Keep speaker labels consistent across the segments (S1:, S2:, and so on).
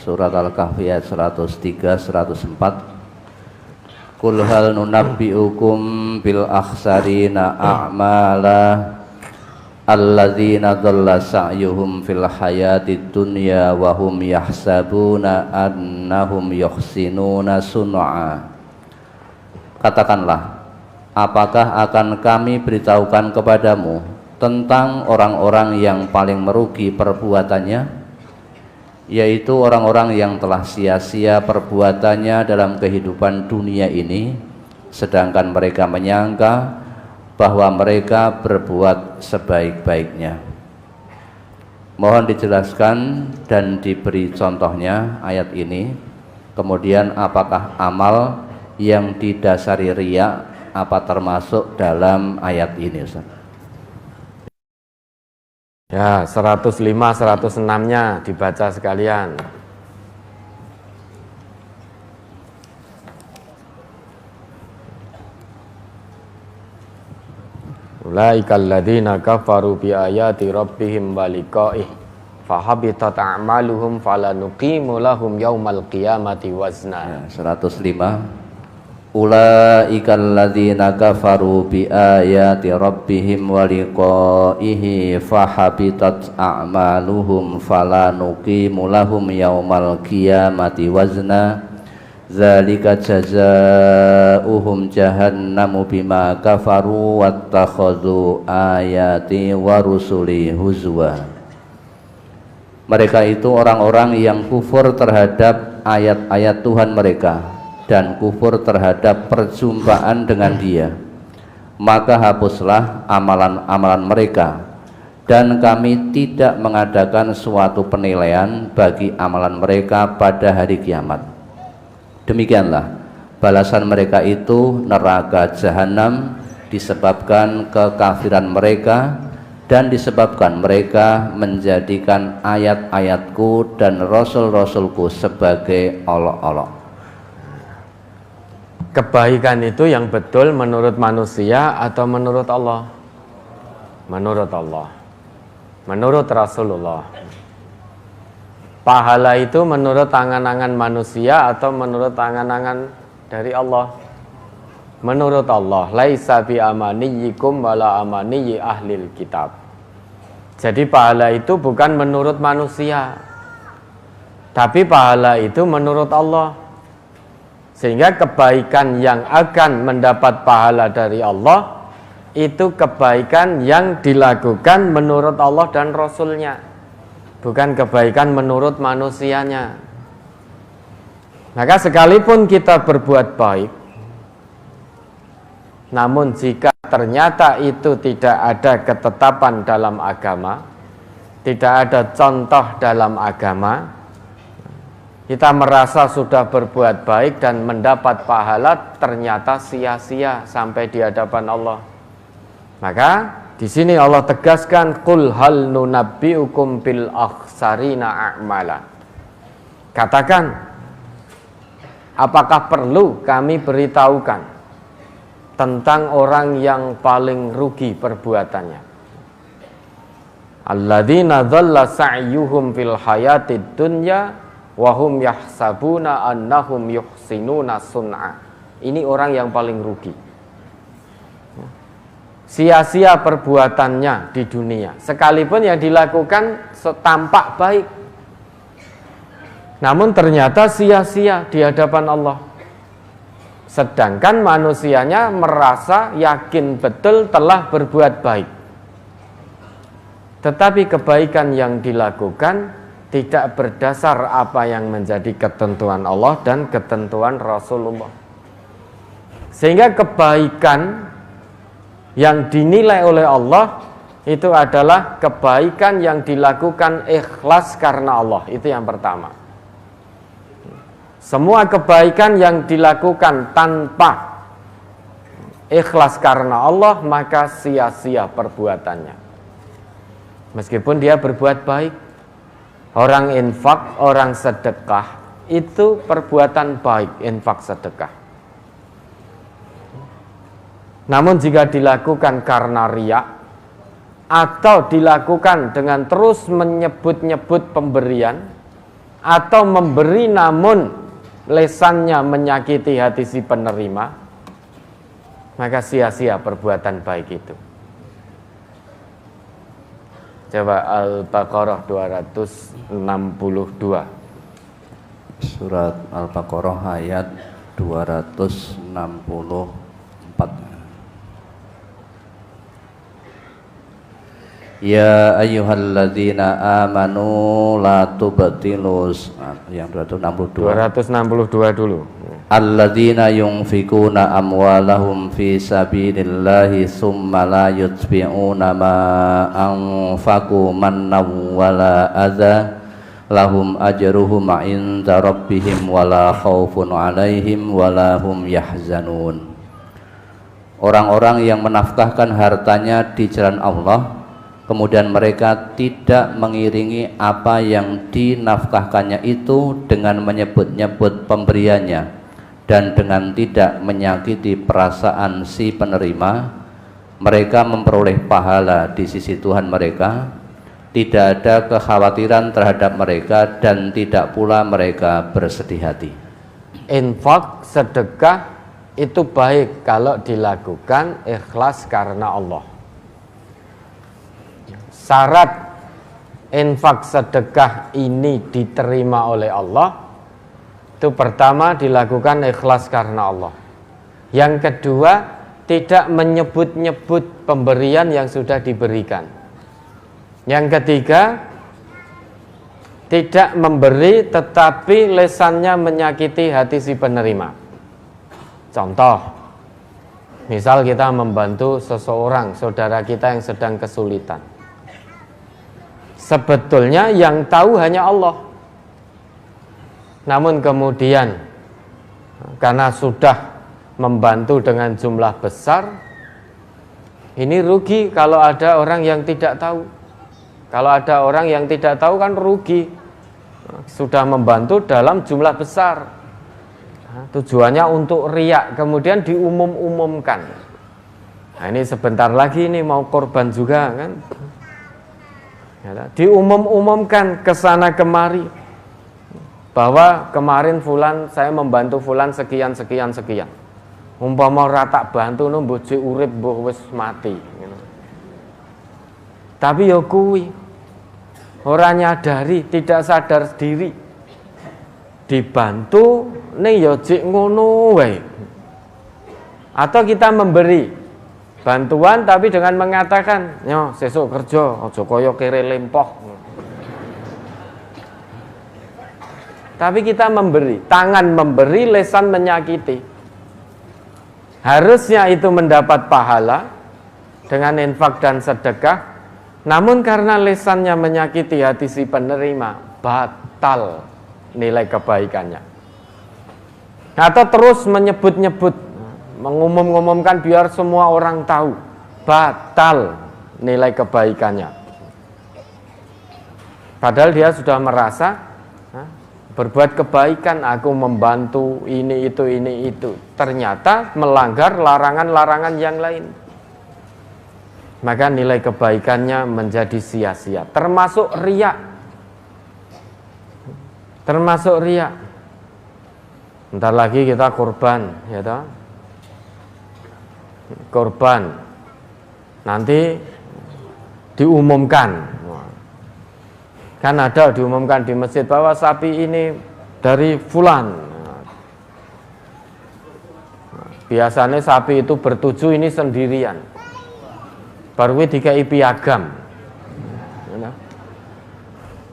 S1: Surat Al-Kahfi ayat 103 104. Qul hal nunabbi'ukum bil akhsarina a'mala alladzina dhalla sa'yuhum fil hayatid dunya wa hum yahsabuna annahum yuhsinuna sun'a. Katakanlah, apakah akan kami beritahukan kepadamu tentang orang-orang yang paling merugi perbuatannya, yaitu orang-orang yang telah sia-sia perbuatannya dalam kehidupan dunia ini, sedangkan mereka menyangka bahwa mereka berbuat sebaik-baiknya. Mohon dijelaskan dan diberi contohnya ayat ini. Kemudian apakah amal yang didasari riya apa termasuk dalam ayat ini, Ustaz?
S2: Ya, 105 106-nya dibaca sekalian. Ulaikal ladzina kafaru bi ayati rabbihim wa liqa'ih fahabitat a'maluhum falanuqimu lahum yaumal qiyamati wazna.
S1: Ya, 105. Ulaikal ladzina kafaru bi ayati rabbihim wa liqaihi fahabitat a'maluhum falanuqimu lahum yaumal qiyamati wazna dzalika jazaohum jahannamu bima kafaru wattakhadhu ayati wa rusuli huzwa. Mereka itu orang-orang yang kufur terhadap ayat-ayat Tuhan mereka dan kufur terhadap perjumpaan dengan Dia, maka hapuslah amalan-amalan mereka, dan kami tidak mengadakan suatu penilaian bagi amalan mereka pada hari kiamat. Demikianlah balasan mereka itu neraka jahanam, disebabkan kekafiran mereka dan disebabkan mereka menjadikan ayat-ayatku dan rasul-rasulku sebagai olok-olok.
S2: Kebaikan itu yang betul menurut manusia atau menurut Allah? Menurut Allah, menurut Rasulullah. Pahala itu menurut angan-angan manusia atau menurut angan-angan dari Allah? Menurut Allah. Laisa bi amaniyikum wala amaniyi ahlil kitab. Jadi pahala itu bukan menurut manusia, tapi pahala itu menurut Allah. Sehingga kebaikan yang akan mendapat pahala dari Allah itu kebaikan yang dilakukan menurut Allah dan Rasulnya, bukan kebaikan menurut manusianya. Maka sekalipun kita berbuat baik, namun jika ternyata itu tidak ada ketetapan dalam agama, tidak ada contoh dalam agama, kita merasa sudah berbuat baik dan mendapat pahala, ternyata sia-sia sampai di hadapan Allah. Maka di sini Allah tegaskan, qul hal nunabbi'ukum bil akhsarina a'mala. Katakan, apakah perlu kami beritahukan tentang orang yang paling rugi perbuatannya? Alladzina dhalla sa'yuhum fil hayatid dunya wahum yahsabuna annahum yuhsinuna sun'a. Ini orang yang paling rugi. Sia-sia perbuatannya di dunia, sekalipun yang dilakukan tampak baik, namun ternyata sia-sia di hadapan Allah. Sedangkan manusianya merasa yakin betul telah berbuat baik, tetapi kebaikan yang dilakukan tidak berdasar apa yang menjadi ketentuan Allah dan ketentuan Rasulullah. Sehingga kebaikan yang dinilai oleh Allah itu adalah kebaikan yang dilakukan ikhlas karena Allah. Itu yang pertama. Semua kebaikan yang dilakukan tanpa ikhlas karena Allah, maka sia-sia perbuatannya. Meskipun dia berbuat baik, orang infak, orang sedekah, itu perbuatan baik, infak sedekah. Namun jika dilakukan karena riya atau dilakukan dengan terus menyebut-nyebut pemberian atau memberi namun lesannya menyakiti hati si penerima, maka sia-sia perbuatan baik itu. Coba Al-Baqarah 262.
S1: Surat Al-Baqarah ayat 264. Ya ayyuhalladzina amanu la tubtilus, yang
S2: 262 dulu.
S1: Alladzina yunfikuna amwalahum fi sabilillahi summa la yutbi'una ma anfaqu mannaw wala adza lahum ajruhum 'inda rabbihim wala khaufun 'alaihim wala hum yahzanun. Orang-orang yang menafkahkan hartanya di jalan Allah, kemudian mereka tidak mengiringi apa yang dinafkahkannya itu dengan menyebut-nyebut pemberiannya dan dengan tidak menyakiti perasaan si penerima, mereka memperoleh pahala di sisi Tuhan mereka. Tidak ada kekhawatiran terhadap mereka dan tidak pula mereka bersedih hati.
S2: Infak, sedekah itu baik kalau dilakukan ikhlas karena Allah. Syarat infak sedekah ini diterima oleh Allah, itu pertama dilakukan ikhlas karena Allah. Yang kedua, tidak menyebut-nyebut pemberian yang sudah diberikan. Yang ketiga, tidak memberi tetapi lesannya menyakiti hati si penerima. Contoh, misal kita membantu seseorang, saudara kita yang sedang kesulitan. Sebetulnya yang tahu hanya Allah. Namun kemudian karena sudah membantu dengan jumlah besar, ini rugi kalau ada orang yang tidak tahu. Kalau ada orang yang tidak tahu kan rugi. Sudah membantu dalam jumlah besar. Tujuannya untuk riya, kemudian diumum-umumkan. Nah, ini sebentar lagi ini mau korban juga kan. Diumum-umumkan ke sana kemari bahwa kemarin fulan saya membantu fulan sekian. Umpama rata bantu no bojo urip mbuh wis mati. Tapi ya kuwi ora nyadari, tidak sadar diri. Dibantu ning ya jek ngono wae. Atau kita memberi bantuan tapi dengan mengatakan, "Yo, sesuk kerja, aja kaya kere lempoh." Tapi kita memberi, tangan memberi, lesan menyakiti. Harusnya itu mendapat pahala dengan infak dan sedekah. Namun karena lesannya menyakiti hati si penerima, batal nilai kebaikannya. Atau terus menyebut-nyebut, mengumum-umumkan biar semua orang tahu, batal nilai kebaikannya. Padahal dia sudah merasa berbuat kebaikan, aku membantu ini itu. Ternyata melanggar larangan-larangan yang lain. Maka nilai kebaikannya menjadi sia-sia. Termasuk riya. Bentar lagi kita korban, ya toh? Korban. Nanti diumumkan. Kan ada diumumkan di masjid bahwa sapi ini dari fulan. Biasanya sapi itu bertujuh ini sendirian. Baru dikai piagam.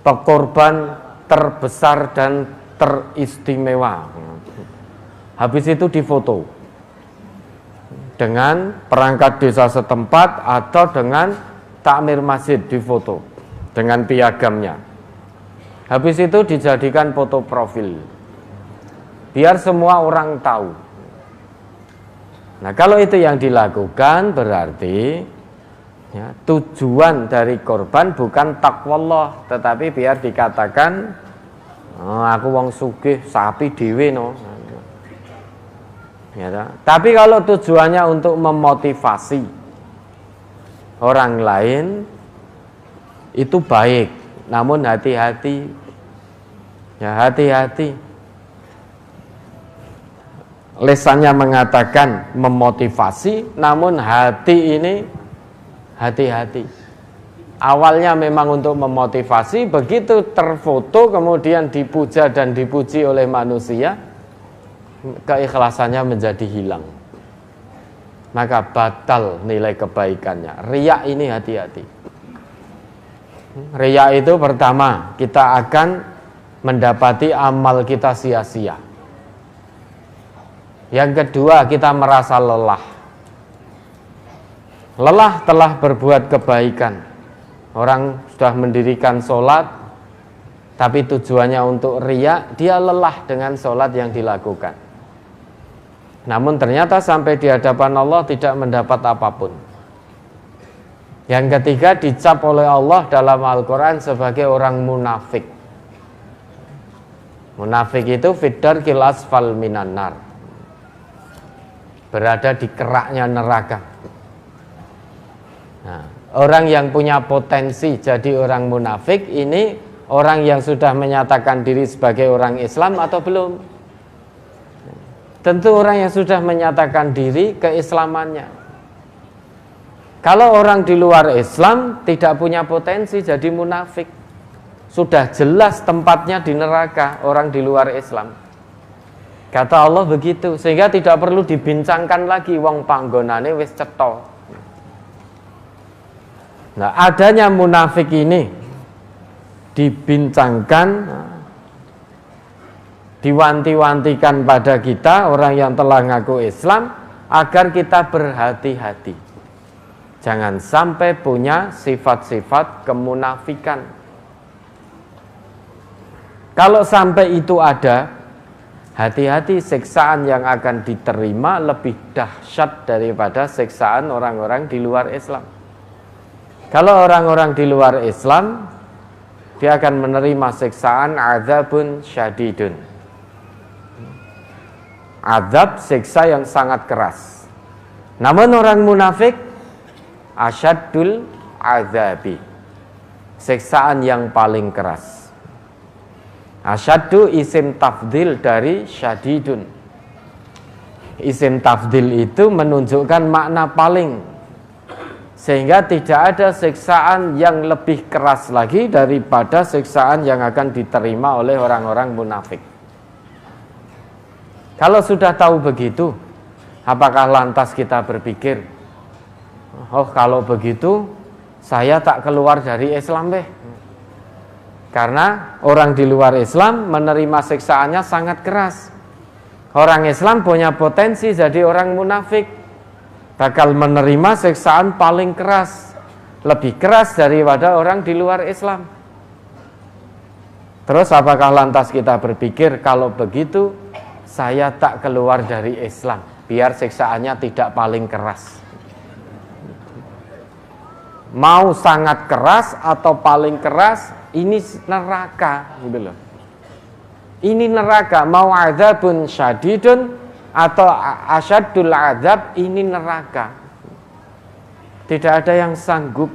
S2: Pekorban terbesar dan teristimewa. Habis itu difoto dengan perangkat desa setempat atau dengan takmir masjid, difoto dengan piagamnya. Habis itu dijadikan foto profil biar semua orang tahu. Nah, kalau itu yang dilakukan berarti ya, tujuan dari korban bukan taqwallah, tetapi biar dikatakan Oh, aku wong sugih, sapi dhewe no. Ya, tapi kalau tujuannya untuk memotivasi orang lain itu baik, namun hati-hati. Ya, hati-hati. Lesannya mengatakan memotivasi, namun hati ini hati-hati. Awalnya memang untuk memotivasi, begitu terfoto kemudian dipuja dan dipuji oleh manusia, keikhlasannya menjadi hilang. Maka batal nilai kebaikannya. Riya ini hati-hati. Riya itu pertama, kita akan mendapati amal kita sia-sia. Yang kedua, kita merasa lelah. Lelah telah berbuat kebaikan. Orang sudah mendirikan sholat, tapi tujuannya untuk riya, dia lelah dengan sholat yang dilakukan. Namun ternyata sampai di hadapan Allah tidak mendapat apapun. Yang ketiga, dicap oleh Allah dalam Al-Quran sebagai orang munafik. Munafik itu fid-darkil asfal minan nar, berada di keraknya neraka. Nah, orang yang punya potensi jadi orang munafik ini orang yang sudah menyatakan diri sebagai orang Islam atau belum? Tentu orang yang sudah menyatakan diri keislamannya. Kalau orang di luar Islam tidak punya potensi jadi munafik. Sudah jelas tempatnya di neraka orang di luar Islam. Kata Allah begitu, sehingga tidak perlu dibincangkan lagi, wong panggonane wis cetha. Nah, adanya munafik ini dibincangkan, diwanti-wantikan pada kita orang yang telah ngaku Islam agar kita berhati-hati. Jangan sampai punya sifat-sifat kemunafikan. Kalau sampai itu ada, hati-hati, siksaan yang akan diterima lebih dahsyat daripada siksaan orang-orang di luar Islam. Kalau orang-orang di luar Islam, dia akan menerima siksaan azabun syadidun. Azab, siksa yang sangat keras. Namun orang munafik, asyaddul azabi, siksaan yang paling keras. Asyaddu isim tafdil dari syadidun. Isim tafdil itu menunjukkan makna paling, sehingga tidak ada siksaan yang lebih keras lagi daripada siksaan yang akan diterima oleh orang-orang munafik. Kalau sudah tahu begitu, apakah lantas kita berpikir, oh kalau begitu saya tak keluar dari Islam deh? Karena orang di luar Islam menerima siksaannya sangat keras. Orang Islam punya potensi jadi orang munafik, bakal menerima siksaan paling keras, lebih keras daripada orang di luar Islam. Terus apakah lantas kita berpikir, kalau begitu saya tak keluar dari Islam, biar siksaannya tidak paling keras? Mau sangat keras atau paling keras, ini neraka, gitu loh. Ini neraka, mau azabun syadidun atau asyaddul azab, ini neraka. Tidak ada yang sanggup.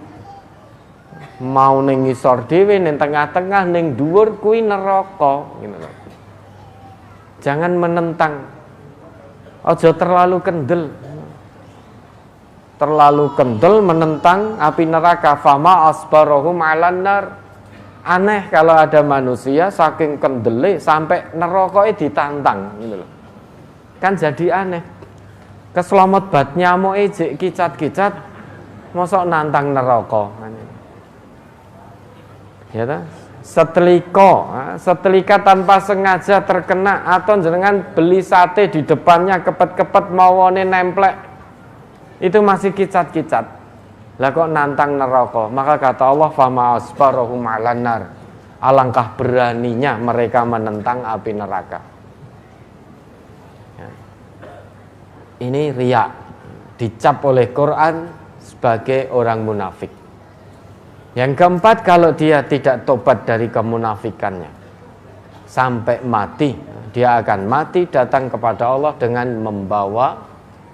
S2: Mau ning ngisor dhewe, ning tengah-tengah, ning dhuwur kuwi neraka, gitu loh. Jangan menentang. Aja terlalu kendel. Terlalu kendel menentang api neraka. Fama asbarahum 'alan nar. Aneh kalau ada manusia saking kendele sampai nerokoknya ditantang, gitu loh. Kan jadi aneh. Keselomot bat nyamuk ejek kicat-kicat, mosok nantang neraka. Ya ta? Setelika tanpa sengaja terkena, atau jenengan beli sate di depannya kepet-kepet mawone nemplek, itu masih kicat-kicat. Lah kok nantang neraka? Maka kata Allah, fama asbarahum 'alan nar. Alangkah beraninya mereka menentang api neraka. Ya. Ini riya, dicap oleh Quran sebagai orang munafik. Yang keempat, kalau dia tidak tobat dari kemunafikannya, sampai mati. Dia akan mati datang kepada Allah dengan membawa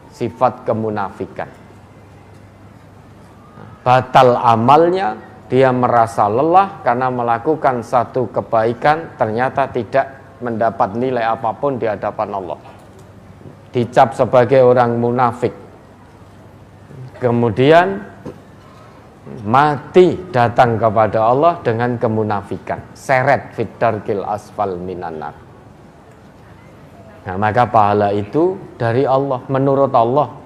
S2: sifat kemunafikan. Batal amalnya, dia merasa lelah karena melakukan satu kebaikan ternyata tidak mendapat nilai apapun di hadapan Allah. Dicap sebagai orang munafik. Kemudian mati datang kepada Allah dengan kemunafikan. Seret fid darkil asfal minan nar. Nah, maka pahala itu dari Allah, menurut Allah.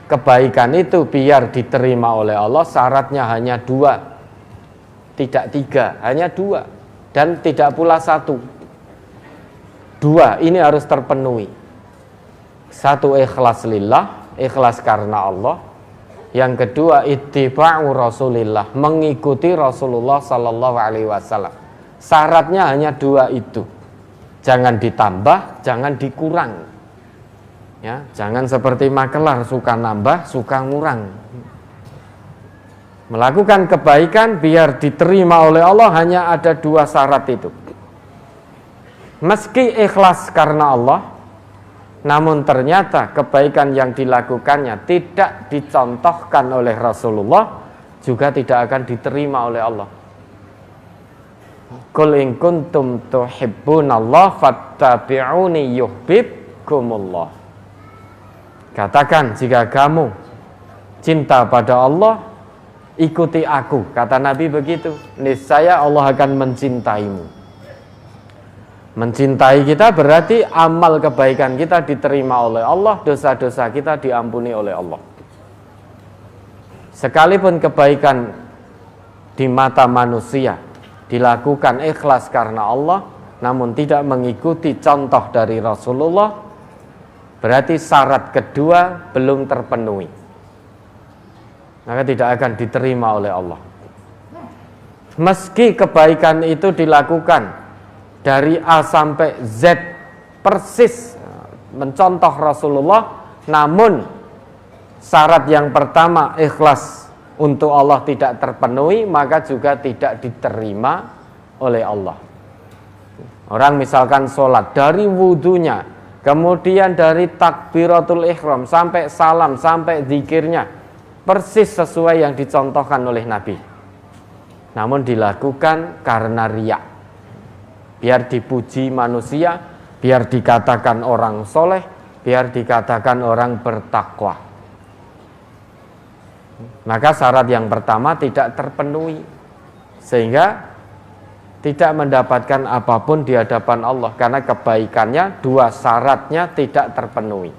S2: Kebaikan itu biar diterima oleh Allah syaratnya hanya 2, tidak 3, hanya 2, dan tidak pula 1. 2 ini harus terpenuhi. 1 ikhlas lillah, ikhlas karena Allah. Yang kedua ittiba'u Rasulillah, mengikuti Rasulullah sallallahu alaihi wasallam. Syaratnya hanya 2 itu. Jangan ditambah, jangan dikurang. Ya, jangan seperti makelar suka nambah, suka ngurang. Melakukan kebaikan biar diterima oleh Allah hanya ada 2 syarat itu. Meski ikhlas karena Allah, namun ternyata kebaikan yang dilakukannya tidak dicontohkan oleh Rasulullah, juga tidak akan diterima oleh Allah. Qul in kuntum tuhibbunallah fattabi'uni yuhibbukumullah. Katakan jika kamu cinta pada Allah, ikuti aku. Kata Nabi begitu, niscaya Allah akan mencintaimu. Mencintai kita berarti amal kebaikan kita diterima oleh Allah, dosa-dosa kita diampuni oleh Allah. Sekalipun kebaikan di mata manusia dilakukan ikhlas karena Allah, namun tidak mengikuti contoh dari Rasulullah, berarti syarat kedua belum terpenuhi, maka tidak akan diterima oleh Allah. Meski kebaikan itu dilakukan dari A sampai Z persis mencontoh Rasulullah, namun syarat yang pertama ikhlas untuk Allah tidak terpenuhi, maka juga tidak diterima oleh Allah. Orang misalkan sholat dari wudunya, kemudian dari takbiratul ihram sampai salam, sampai zikirnya persis sesuai yang dicontohkan oleh Nabi, namun dilakukan karena riya, biar dipuji manusia, biar dikatakan orang soleh, biar dikatakan orang bertakwa. Maka syarat yang pertama tidak terpenuhi, sehingga tidak mendapatkan apapun di hadapan Allah, karena kebaikannya 2 syaratnya tidak terpenuhi.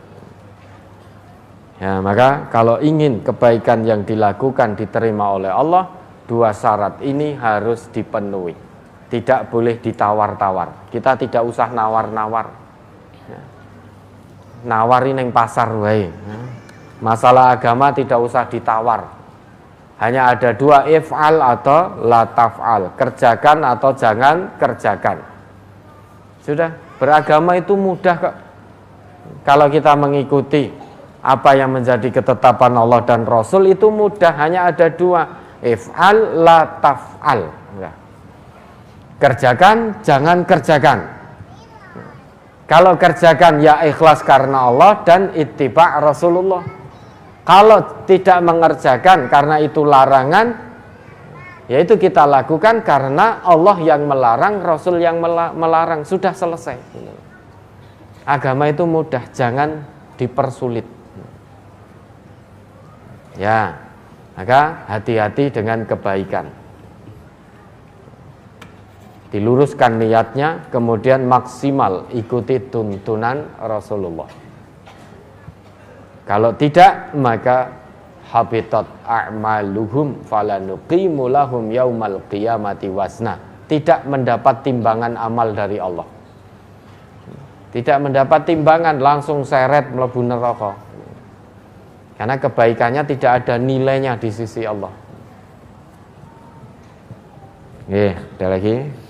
S2: Ya, maka kalau ingin kebaikan yang dilakukan diterima oleh Allah, 2 syarat ini harus dipenuhi. Tidak boleh ditawar-tawar. Kita tidak usah nawar-nawar. Ya. Nawari neng pasar wae. Ya. Masalah agama tidak usah ditawar. Hanya ada 2, if'al atau la taf'al, kerjakan atau jangan kerjakan. Sudah, beragama itu mudah kok. Kalau kita mengikuti apa yang menjadi ketetapan Allah dan Rasul itu mudah, hanya ada 2, if'al la taf'al. Kerjakan, jangan kerjakan. Kalau kerjakan ya ikhlas karena Allah dan ittiba' Rasulullah. Kalau tidak mengerjakan karena itu larangan, yaitu kita lakukan karena Allah yang melarang, Rasul yang melarang, sudah selesai. Agama itu mudah, jangan dipersulit. Ya, maka hati-hati dengan kebaikan. Diluruskan niatnya, kemudian maksimal ikuti tuntunan Rasulullah. Kalau tidak, maka habitat a'maluhum falanuqimu lahum yaumal qiyamati wasna. Tidak mendapat timbangan amal dari Allah. Tidak mendapat timbangan, langsung seret mlebu neraka. Karena kebaikannya tidak ada nilainya di sisi Allah. Ada lagi?